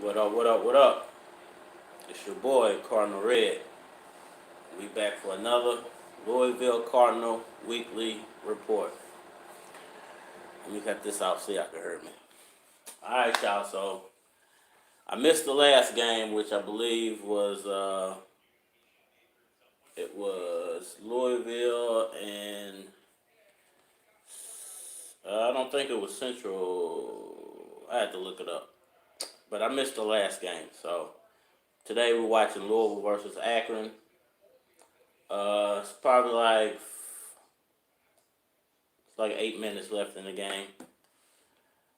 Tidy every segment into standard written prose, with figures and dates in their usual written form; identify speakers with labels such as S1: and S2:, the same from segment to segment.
S1: What up, what up, what up? It's your boy, Cardinal Red. We back for another Louisville Cardinal weekly report. Let me cut this off so y'all can hear me. Alright, y'all, so I missed the last game, which I believe was it was Louisville and I don't think it was Central. I had to look it up. But I missed the last game, so today we're watching Louisville versus Akron. It's probably like 8 minutes left in the game.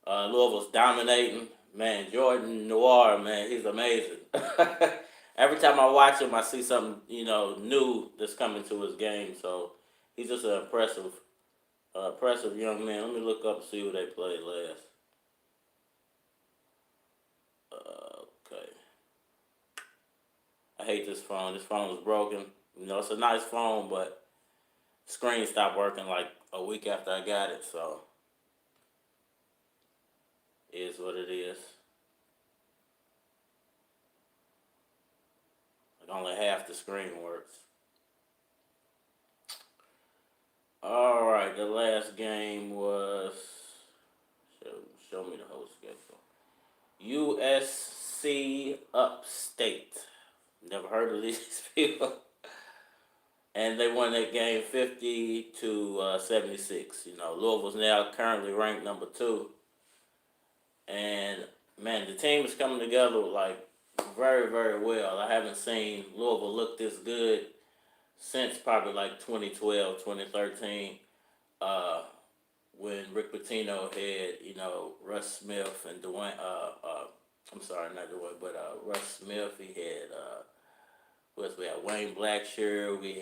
S1: Louisville's dominating. Man, Jordan Nwora, man, he's amazing. Every time I watch him, I see something new that's coming to his game. So he's just an impressive young man. Let me look up and see who they played last. Okay, I hate this phone. This phone is broken. It's a nice phone, but the screen stopped working like a week after I got it. So it is what it is. Like only half the screen works. All right, the last game was show me the whole schedule. USC Upstate. Never heard of these people. And they won that game 50-76. Louisville's now currently ranked number 2. And man, the team is coming together like very, very well. I haven't seen Louisville look this good since probably like 2012, 2013, when Rick Pitino had, Russ Smith and Dwayne, I'm sorry, not Dwayne, but Russ Smith. He had, who else we had? Wayne Blackshear. We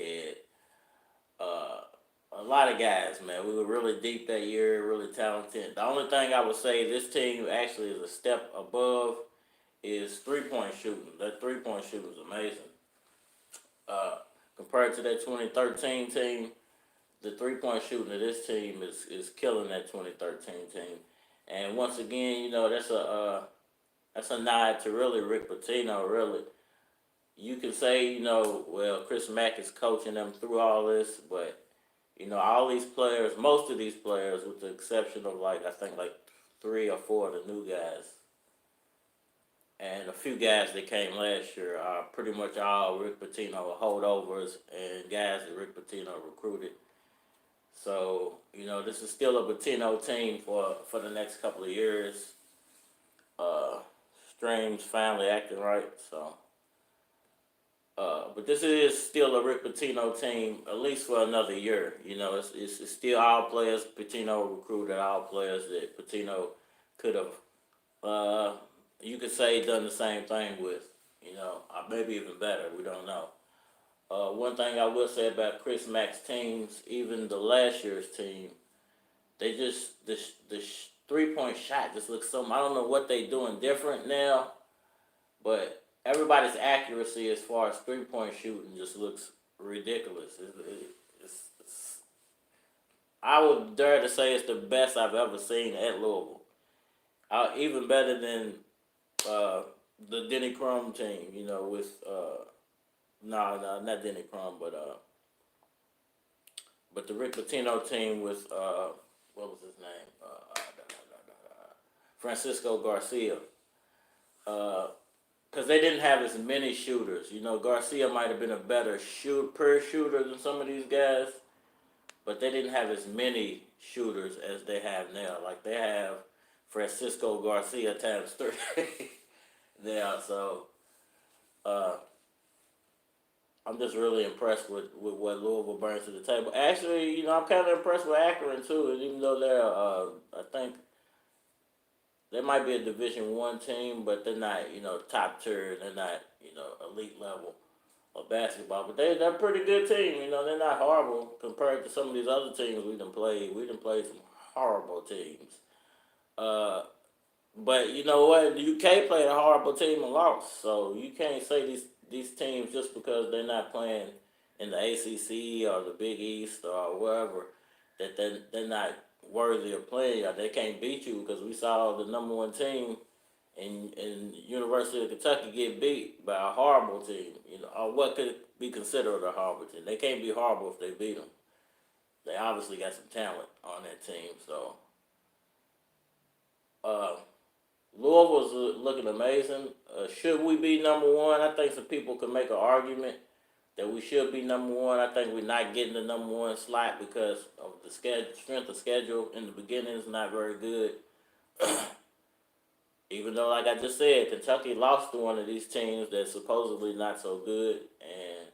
S1: had a lot of guys, man. We were really deep that year, really talented. The only thing I would say this team actually is a step above is three-point shooting. That three-point shooting is amazing. Uh, Compared to that 2013 team, the three-point shooting of this team is killing that 2013 team. And once again, that's a nod to really Rick Pitino. Really, you can say well, Chris Mack is coaching them through all this, but all these players, most of these players, with the exception of I think like 3 or 4 of the new guys, and a few guys that came last year are pretty much all Rick Pitino holdovers and guys that Rick Pitino recruited. So, this is still a Pitino team for the next couple of years. Uh, Streams finally acting right, so. But this is still a Rick Pitino team, at least for another year. It's still all players Pitino recruited, all players that Pitino could have, you could say, done the same thing with. Maybe even better. We don't know. One thing I will say about Chris Mack's teams, even the last year's team, they just the 3-point shot just looks so. I don't know what they doing different now, but everybody's accuracy as far as 3-point shooting just looks ridiculous. I would dare to say it's the best I've ever seen at Louisville. Even better than the Denny Crum team. With no, not Denny Crum, but the Rick Pitino team with what was his name? Francisco Garcia. Because they didn't have as many shooters. Garcia might have been a better per shooter than some of these guys, but they didn't have as many shooters as they have now. Like they have Francisco Garcia times 3 now. So I'm just really impressed with what Louisville brings to the table. Actually, I'm kind of impressed with Akron too. And even though they're, I think they might be a Division One team, but they're not, top tier. They're not, elite level of basketball. But they're a pretty good team. They're not horrible compared to some of these other teams we done played. We done played some horrible teams. But you know what? The UK played a horrible team and lost. So you can't say these teams just because they're not playing in the ACC or the Big East or wherever that they're not worthy of playing. Or they can't beat you because we saw the number 1 team and University of Kentucky get beat by a horrible team, or what could be considered a horrible team. They can't be horrible if they beat them. They obviously got some talent on that team. So uh, Louisville's looking amazing. Should we be number one? I think some people could make an argument that we should be number one. I think we're not getting the number one slot because of the strength of schedule in the beginning is not very good. Even though, like I just said, Kentucky lost to one of these teams that's supposedly not so good, and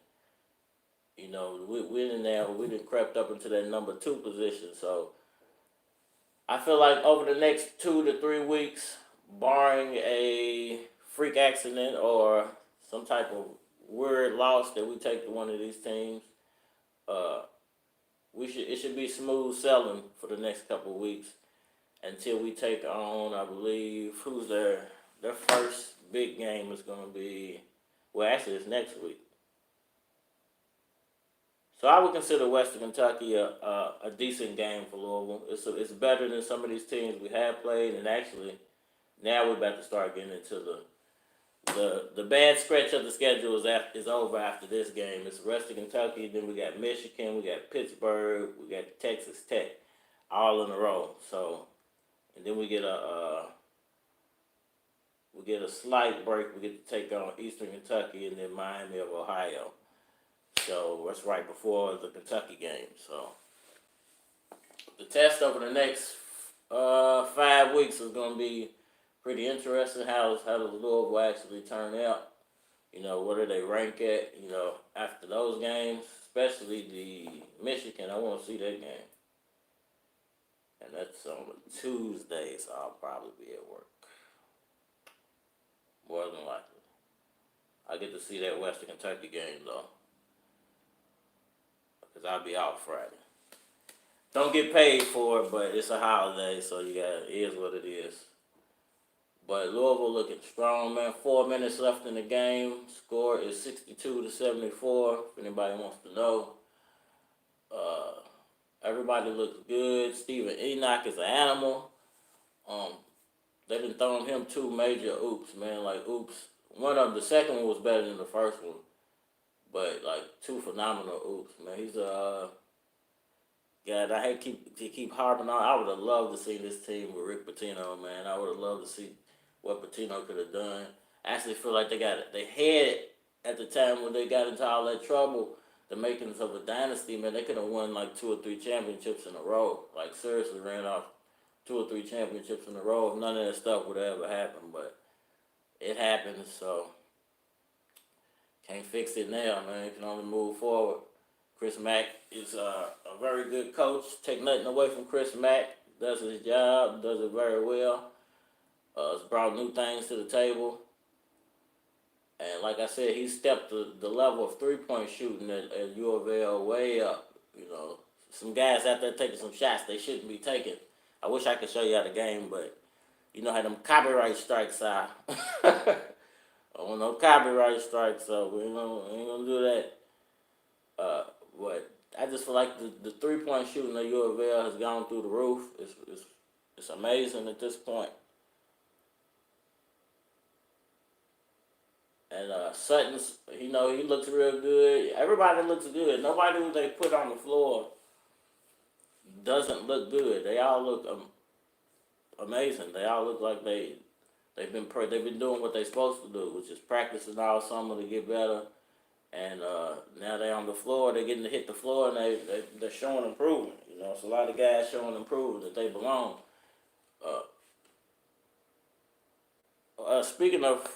S1: we didn't crept up into that number two position. So I feel like over the next 2 to 3 weeks, barring a freak accident or some type of weird loss that we take to one of these teams, uh, it should be smooth sailing for the next couple of weeks until we take on, I believe, who's their first big game is going to be, well, actually it's next week. So I would consider Western Kentucky a decent game for Louisville. It's better than some of these teams we have played, and actually now we're about to start getting into the bad stretch of the schedule is over after this game. It's Western Kentucky, then we got Michigan, we got Pittsburgh, we got Texas Tech, all in a row. So, and then we get a slight break. We get to take on Eastern Kentucky and then Miami of Ohio. So that's right before the Kentucky game. So the test over the next 5 weeks is going to be pretty interesting. How does Louisville actually turn out? What do they rank at? After those games, especially the Michigan. I want to see that game, and that's on a Tuesday, so I'll probably be at work. More than likely, I get to see that Western Kentucky game though, because I'll be out Friday. Don't get paid for it, but it's a holiday, so it is what it is. But Louisville looking strong, man. 4 minutes left in the game. Score is 62-74. If anybody wants to know, everybody looks good. Steven Enoch is an animal. They've been throwing him 2 major oops, man. Like oops. The second one was better than the first one, but like 2 phenomenal oops, man. He's a God, I hate to keep harping on. I would have loved to see this team with Rick Pitino, man. I would have loved to see what Pitino could have done. I actually feel like they had at the time when they got into all that trouble, the makings of a dynasty, man. They could have won like 2 or 3 championships in a row. Like seriously ran off 2 or 3 championships in a row. If none of that stuff would have ever happened, but it happened, so can't fix it now, man. You can only move forward. Chris Mack is a very good coach. Take nothing away from Chris Mack. Does his job, does it very well. Has brought new things to the table. And like I said, he stepped the level of three-point shooting at U of L way up. Some guys out there taking some shots they shouldn't be taking. I wish I could show you how the game, but you know how them copyright strikes are. I don't want no copyright strikes, so we ain't gonna do that. But I just feel like the three-point shooting at U of L has gone through the roof. It's amazing at this point. And Sutton's, he looks real good. Everybody looks good. Nobody who they put on the floor doesn't look good. They all look amazing. They all look like they've been doing what they're supposed to do, which is practicing all summer to get better. And now they're on the floor. They're getting to hit the floor, and they're showing improvement. It's a lot of guys showing improvement that they belong. Speaking of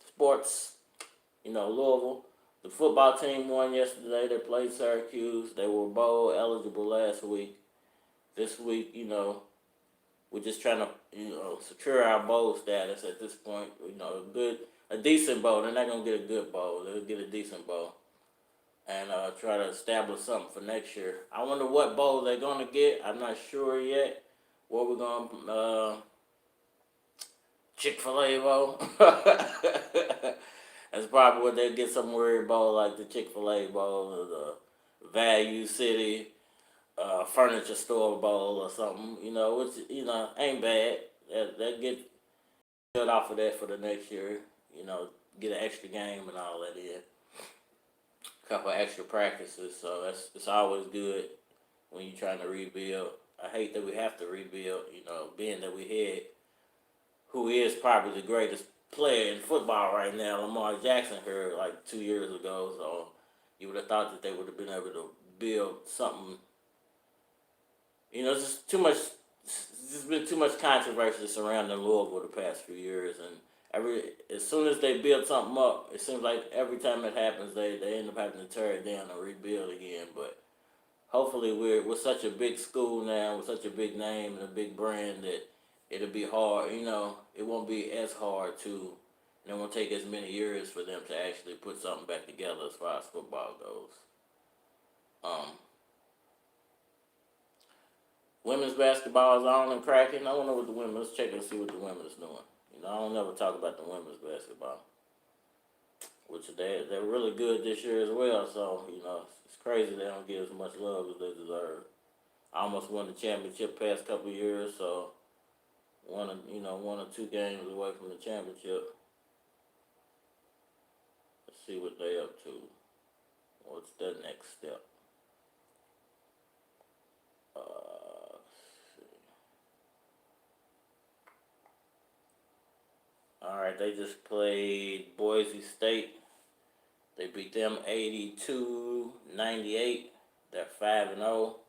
S1: sports, Louisville, the football team won yesterday. They played Syracuse. They were bowl eligible last week. This week, we're just trying to, secure our bowl status at this point. A decent bowl. They're not going to get a good bowl. They'll get a decent bowl. And try to establish something for next year. I wonder what bowl they're going to get. I'm not sure yet. What we're going to, Chick-fil-A bowl. That's probably what they'll get, some weird bowl like the Chick-fil-A bowl or the Value City furniture store bowl or something, which, ain't bad. They'll get build off of that for the next year. You know, get an extra game and all that in. A couple of extra practices, so it's always good when you're trying to rebuild. I hate that we have to rebuild, you know, being that we had who is probably the greatest player in football right now, Lamar Jackson, here like 2 years ago. So you would have thought that they would have been able to build something. You know, it's just too much. There's been too much controversy surrounding Louisville the past few years, and as soon as they build something up, it seems like every time it happens, they end up having to tear it down and rebuild again. But hopefully, we're such a big school now, with such a big name and a big brand that it'll be hard. You know, it won't be as hard to. And it won't take as many years for them to actually put something back together as far as football goes. Um, Women's basketball is on and cracking. I don't know what the women. Let's check and see what the women is doing. You know, I don't never talk about the women's basketball, which they're really good this year as well. So you know, it's crazy they don't get as much love as they deserve. I almost won the championship past couple of years, so one or two games away from the championship. Let's see what they up to. What's their next step? All right, they just played Boise State. They beat them 82-98. They're 5-0.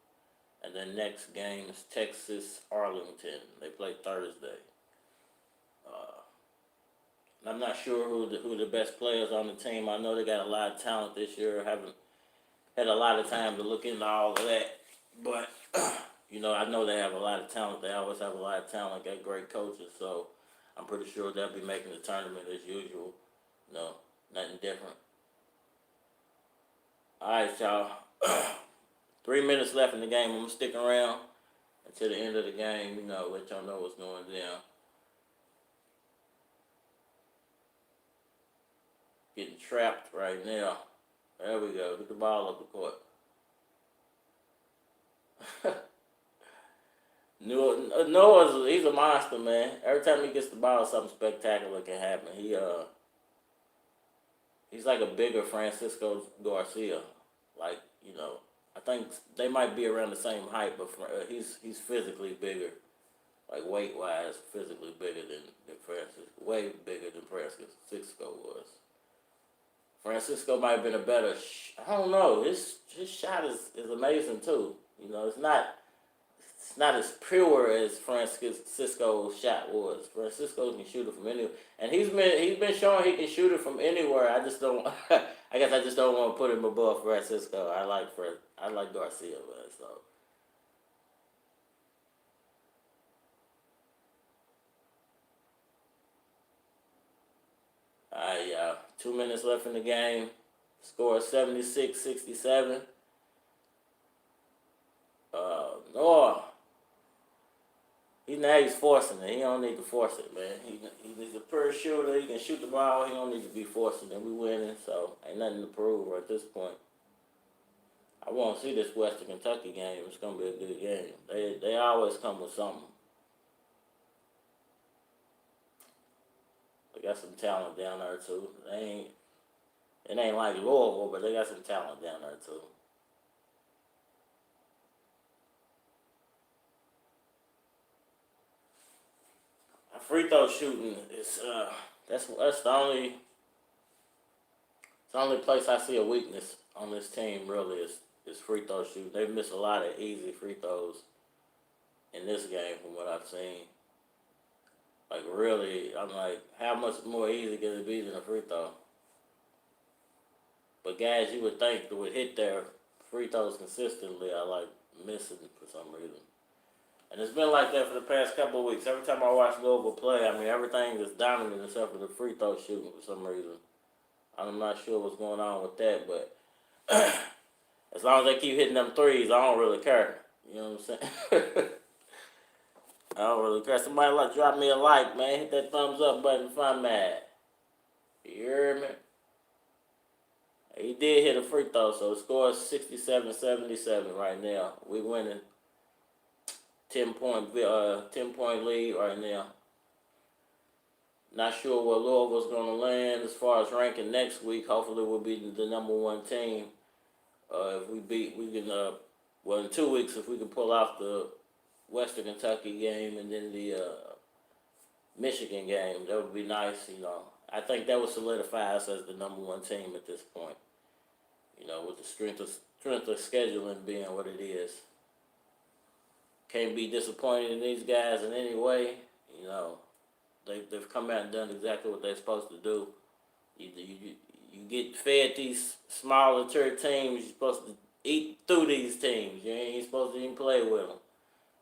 S1: And the next game is Texas Arlington. They play Thursday. I'm not sure who the best players on the team. I know they got a lot of talent this year. I haven't had a lot of time to look into all of that. But, you know, I know they have a lot of talent. They always have a lot of talent. Got great coaches. So I'm pretty sure they'll be making the tournament as usual. No, nothing different. All right, y'all. 3 minutes left in the game. I'm going to stick around until the end of the game. You know, let y'all know what's going down. Getting trapped right now. There we go. Get the ball up the court. Noah's he's a monster, man. Every time he gets the ball, something spectacular can happen. He's like a bigger Francisco Garcia. Like, you know, I think they might be around the same height, but he's physically bigger. Like weight wise, physically bigger than Francisco. Way bigger than Francisco was. Francisco might have been a better. I don't know. His shot is amazing too. You know, it's not as pure as Francisco's shot was. Francisco can shoot it from anywhere, and he's been showing he can shoot it from anywhere. I just don't. I guess I just don't want to put him above Francisco. I like Garcia, man. So. Alright, y'all. 2 minutes left in the game. Score 76-67. Nwora. He's forcing it. He don't need to force it, man. He's a pure shooter. He can shoot the ball. He don't need to be forcing it. We winning, so ain't nothing to prove at this point. I want to see this Western Kentucky game. It's gonna be a good game. They always come with something. They got some talent down there too. It ain't like Louisville, but they got some talent down there too. Free throw shooting is that's the only place I see a weakness on this team really is free throw shooting. They miss a lot of easy free throws in this game from what I've seen. Like really, I'm like, how much more easy can it be than a free throw? But guys, you would think that would hit their free throws consistently, I like missing for some reason. And it's been like that for the past couple of weeks. Every time I watch Louisville play, I mean, everything is dominant except for the free throw shooting for some reason. I'm not sure what's going on with that, but as long as they keep hitting them threes, I don't really care. You know what I'm saying? I don't really care. Somebody drop me a like, man. Hit that thumbs up button if I'm mad. You hear me? He did hit a free throw, so the score is 67-77 right now. We winning. 10 point lead right now. Not sure where Louisville's going to land as far as ranking next week. Hopefully, we'll be the number one team. If we can. Well, in 2 weeks, if we can pull off the Western Kentucky game and then the Michigan game, that would be nice. I think that would solidify us as the number one team at this point. With the strength of scheduling being what it is. Can't be disappointed in these guys in any way. They've come out and done exactly what they're supposed to do. You get fed these smaller tier teams. You're supposed to eat through these teams. You ain't supposed to even play with them.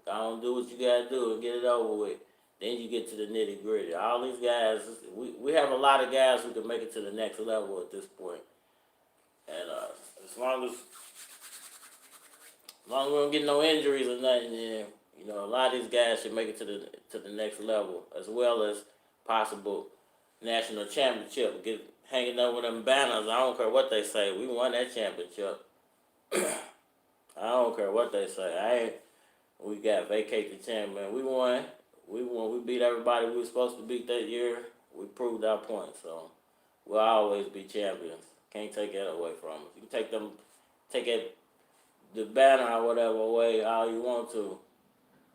S1: Go on, do what you gotta do and get it over with. Then you get to the nitty gritty. All these guys, we have a lot of guys who can make it to the next level at this point. And as long as we don't get no injuries or nothing, then a lot of these guys should make it to the next level, as well as possible national championship. Get hanging up with them banners. I don't care what they say. We won that championship. I don't care what they say. We got vacate the champion. We won. We beat everybody we were supposed to beat that year. We proved our point. So we'll always be champions. Can't take that away from us. You can take the banner or whatever away all you want to.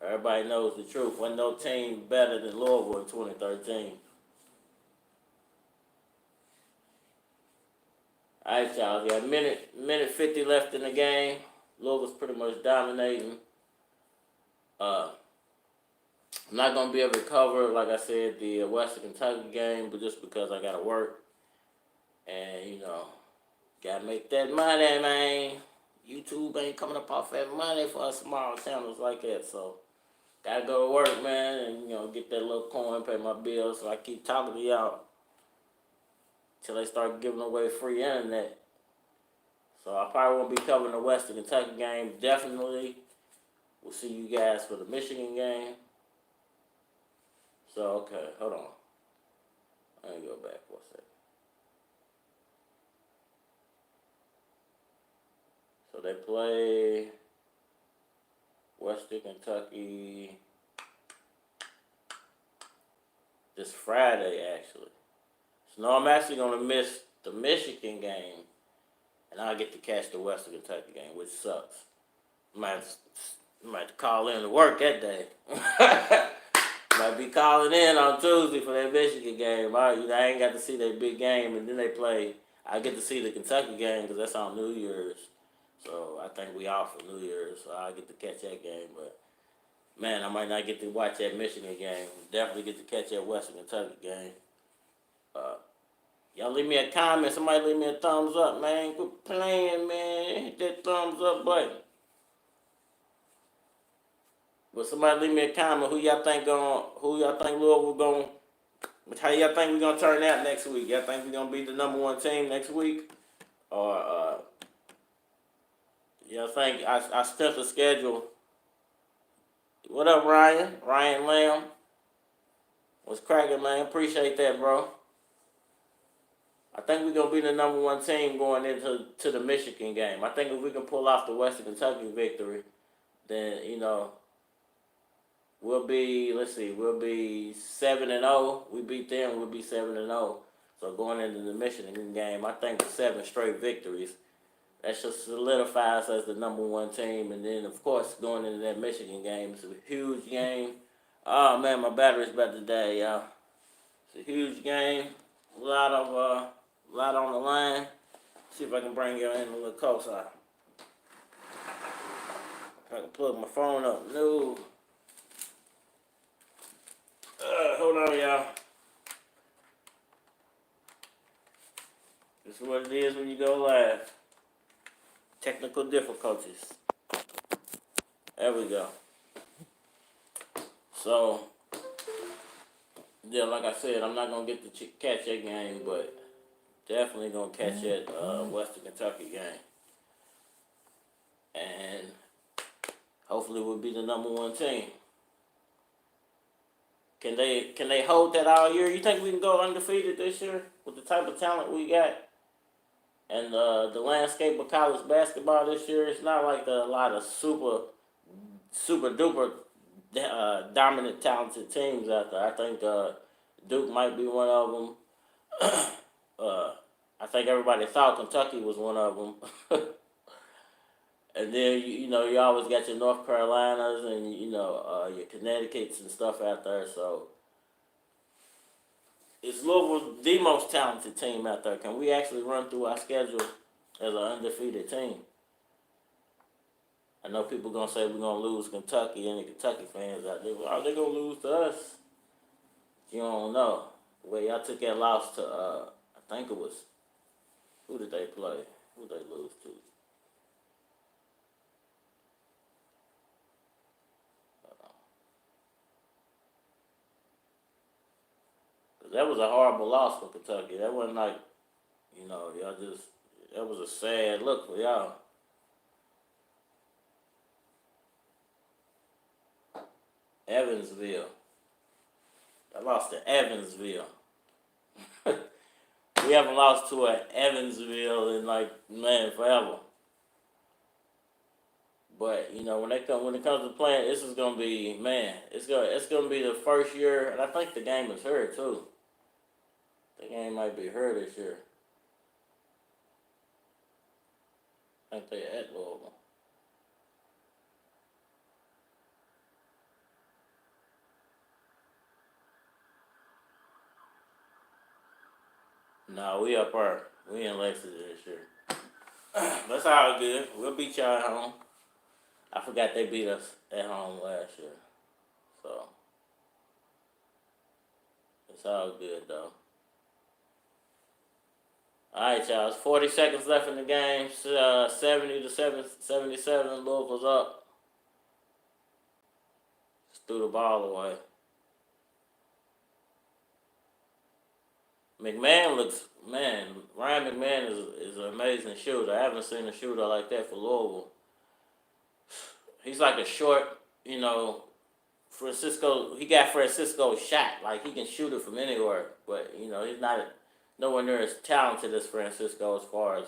S1: Everybody knows the truth. Wasn't no team better than Louisville in 2013. All right, y'all. We got minute 50 left in the game. Louisville's pretty much dominating. I'm not going to be able to cover, like I said, the Western Kentucky game, but just because I got to work. And, got to make that money, man. YouTube ain't coming up off that money for us small channels like that, so got to go to work, man, and, get that little coin, pay my bills, so I keep talking to y'all till they start giving away free internet. So I probably won't be covering the Western Kentucky game. Definitely, we'll see you guys for the Michigan game. So, okay, hold on. Let me go back for a second. So they play Western Kentucky this Friday, actually. So now I'm actually going to miss the Michigan game, and I'll get to catch the Western Kentucky game, which sucks. Might have to call in to work that day. Might be calling in on Tuesday for that Michigan game. I ain't got to see that big game, and then they play. I get to see the Kentucky game because that's on New Year's. So I think we off for New Year's, so I get to catch that game. But, man, I might not get to watch that Michigan game. Definitely get to catch that Western Kentucky game. Y'all leave me a comment. Somebody leave me a thumbs up, man. Quit playing, man. Hit that thumbs up button. But somebody leave me a comment. Who y'all think Louisville going? How y'all think we gonna turn out next week? Y'all think we gonna be the number one team next week, or y'all think I strength the schedule? What up, Ryan? Ryan Lamb. What's cracking, man? Appreciate that, bro. I think we're gonna be the number one team going into the Michigan game. I think if we can pull off the Western Kentucky victory, then we'll be 7-0. We beat them, we'll be 7-0. So going into the Michigan game, I think with 7 straight victories, that should solidify us as the number one team. And then, of course, going into that Michigan game, it's a huge game. Oh man, my battery's about to die, y'all. It's a huge game. A lot on the line. See if I can bring you in a little closer. If I can plug my phone up. No. Hold on, y'all. This is what it is when you go live. Technical difficulties. There we go. So, yeah, like I said, I'm not going to get to catch that game, but definitely going to catch that Western Kentucky game. And hopefully we'll be the number one team. Can they hold that all year? You think we can go undefeated this year with the type of talent we got? And the landscape of college basketball this year, it's not like a lot of super duper dominant, talented teams out there. I think Duke might be one of them. I think everybody thought Kentucky was one of them. And then you always got your North Carolinas and your Connecticut's and stuff out there. So it's Louisville the most talented team out there. Can we actually run through our schedule as an undefeated team? I know people gonna say we're gonna lose Kentucky. Any Kentucky fans out there? Are they gonna lose to us? You don't know. The way y'all took that loss to, I think it was, who did they play? Who did they lose to? That was a horrible loss for Kentucky. That wasn't like, y'all just, that was a sad look for y'all. Evansville. I lost to Evansville. We haven't lost to an Evansville in forever. But when it comes to playing, this is gonna be it's gonna be the first year, and I think the game is heard too. The game might be heard this year. I think they're at Louisville. No, we up there. We in Lexington this year. That's all good. We'll beat y'all at home. I forgot they beat us at home last year. So, it's all good, though. All right, y'all. It's 40 seconds left in the game. 70 to 77. Louisville's up. Just threw the ball away. Ryan McMahon is an amazing shooter. I haven't seen a shooter like that for Louisville. He's like a short, Francisco. He got Francisco's shot. Like, he can shoot it from anywhere. But, he's not nowhere near as talented as Francisco as far as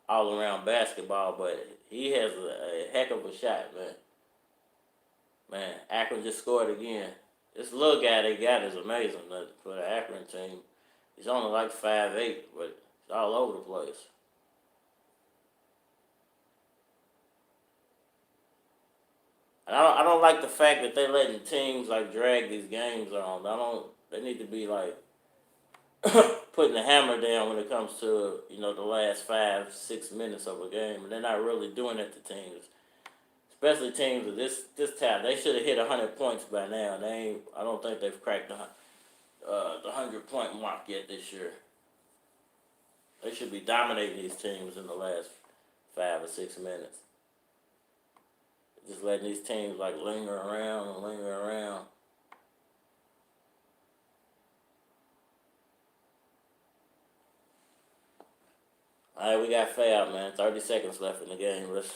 S1: all-around basketball. But he has a heck of a shot, man. Man, Akron just scored again. This little guy they got is amazing for the Akron team. He's only like 5'8", but it's all over the place. And I don't like the fact that they letting teams drag these games on. They need to be putting the hammer down when it comes to the last 5-6 minutes of a game, and they're not really doing it to teams, especially teams of this talent. They should have hit 100 points by now. I don't think they've cracked the 100-point mark yet this year. They should be dominating these teams in the last 5 or 6 minutes. Just letting these teams linger around and linger around. All right, we got fouled, man. 30 seconds left in the game. Let's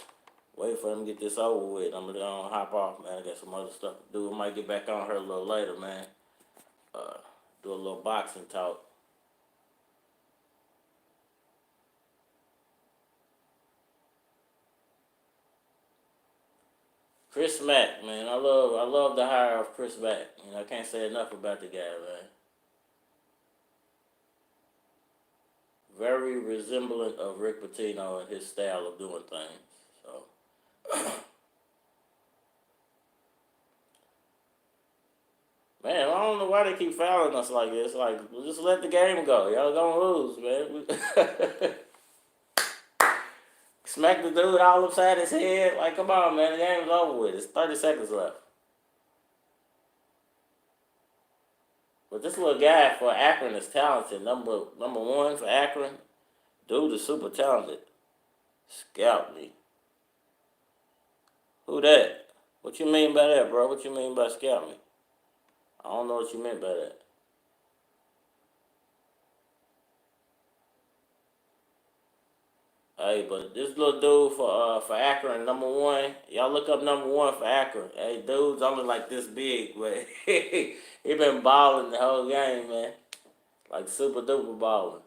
S1: wait for them to get this over with. I'm gonna hop off, man. I got some other stuff to do. I might get back on her a little later, man. Do a little boxing talk. Chris Mack, man, I love the hire of Chris Mack. I can't say enough about the guy, man. Very resemblant of Rick Pitino and his style of doing things. So, man, I don't know why they keep fouling us like this. Just let the game go. Y'all gonna lose, man. Smack the dude all upside his head. Come on, man. The game's over with. It's 30 seconds left. But this little guy for Akron is talented. Number one for Akron. Dude is super talented. Scout me. Who that? What you mean by that, bro? What you mean by scout me? I don't know what you meant by that. Hey, but this little dude for Akron, number one, y'all look up number one for Akron. Hey, dude's only this big, but he been balling the whole game, man. Super duper balling.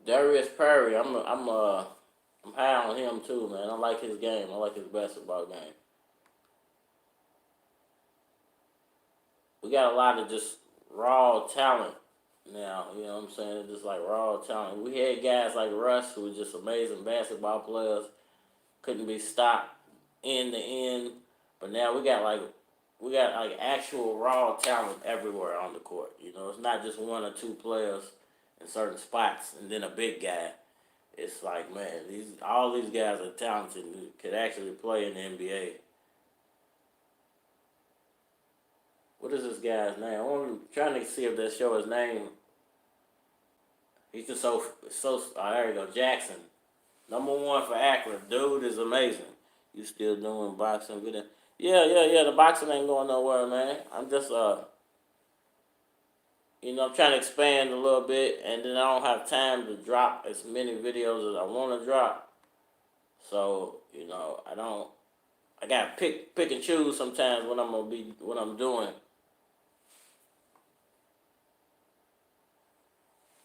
S1: Darius Perry, I'm high on him too, man. I like his game. I like his basketball game. we got a lot of just raw talent now. You know what I'm saying? Just like raw talent. We had guys like Russ who were just amazing basketball players, couldn't be stopped end to end. But now we got like actual raw talent everywhere on the court. You know, it's not just one or two players in certain spots and then a big guy. It's like, man, all these guys are talented and could actually play in the NBA. What is this guy's name? I'm trying to see if they show his name. He's just so. There you go, Jackson, #1 for Akron. Dude is amazing. You still doing boxing video? Yeah. The boxing ain't going nowhere, man. I'm just I'm trying to expand a little bit, and then I don't have time to drop as many videos as I want to drop. So I don't. I gotta pick and choose sometimes what I'm doing.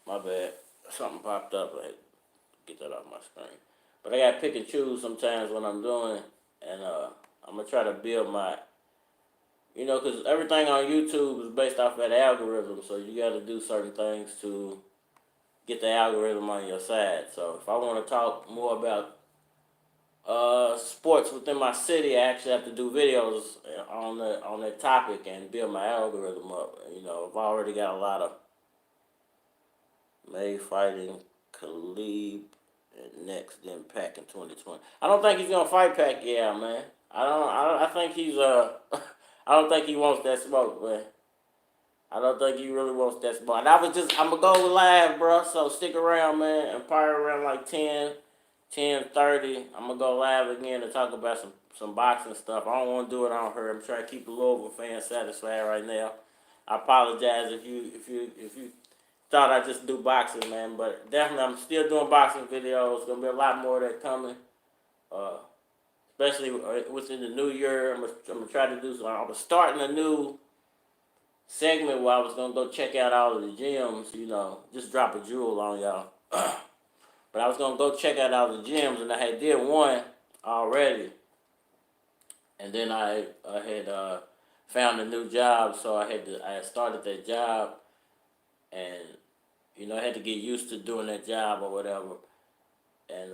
S1: My bad. Something popped up. I had to get that off my screen. But I gotta pick and choose sometimes what I'm doing, and I'm gonna try to build my, because everything on YouTube is based off that algorithm. So you got to do certain things to get the algorithm on your side. So if I want to talk more about sports within my city, I actually have to do videos on that topic and build my algorithm up. I've already got a lot of May fighting Khalib and next then Pac in 2020. I don't think he's gonna fight Pacquiao, man. I think he's I don't think he wants that smoke, man. I don't think he really wants that smoke. And I'm gonna go live, bro. So stick around, man. And probably around like 10:30, I'm gonna go live again to talk about some boxing stuff. I don't want to do it on her. I'm trying to keep the Louisville fans satisfied right now. I apologize if you thought I just do boxing, man, but definitely I'm still doing boxing videos. Gonna be a lot more of that coming, especially within the new year. I'm gonna try to do. I was starting a new segment where I was gonna go check out all of the gyms. Just drop a jewel on y'all. But I was gonna go check out all the gyms, and I had did one already, and then I had found a new job, so I had started that job, and I had to get used to doing that job or whatever, and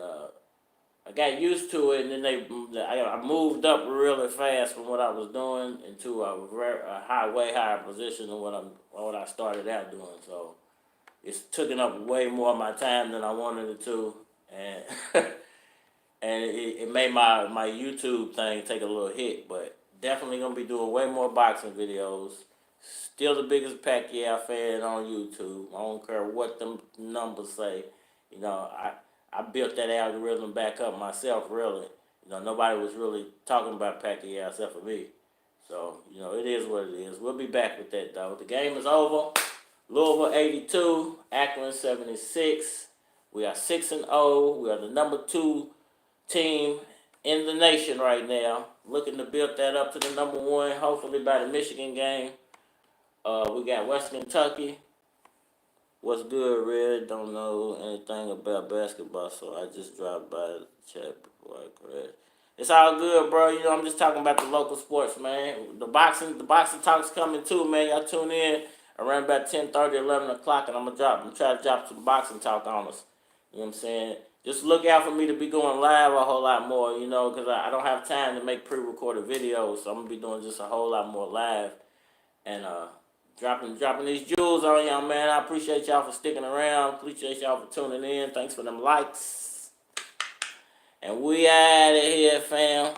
S1: I got used to it, and then I moved up really fast from what I was doing into a way higher position than what I started out doing. So it's taking up way more of my time than I wanted it to, and and it made my YouTube thing take a little hit, but definitely gonna be doing way more boxing videos. Still the biggest Pacquiao fan on YouTube. I don't care what the numbers say. I built that algorithm back up myself, really. Nobody was really talking about Pacquiao except for me. So, it is what it is. We'll be back with that, though. The game is over. Louisville 82, Akron 76. We are 6-0. We are the #2 team in the nation right now. Looking to build that up to the #1, hopefully by the Michigan game. We got West Kentucky. What's good, Red? Don't know anything about basketball, so I just dropped by the chat before I crash. It's all good, bro. I'm just talking about the local sports, man. The boxing talk's coming too, man. Y'all tune in around about 10:30, 11 o'clock, and I'm try to drop some boxing talk on us. You know what I'm saying? Just look out for me to be going live a whole lot more, because I don't have time to make pre-recorded videos, so I'm going to be doing just a whole lot more live. And, dropping these jewels on y'all, man. I appreciate y'all for sticking around. Appreciate y'all for tuning in. Thanks for them likes. And we out of here, fam.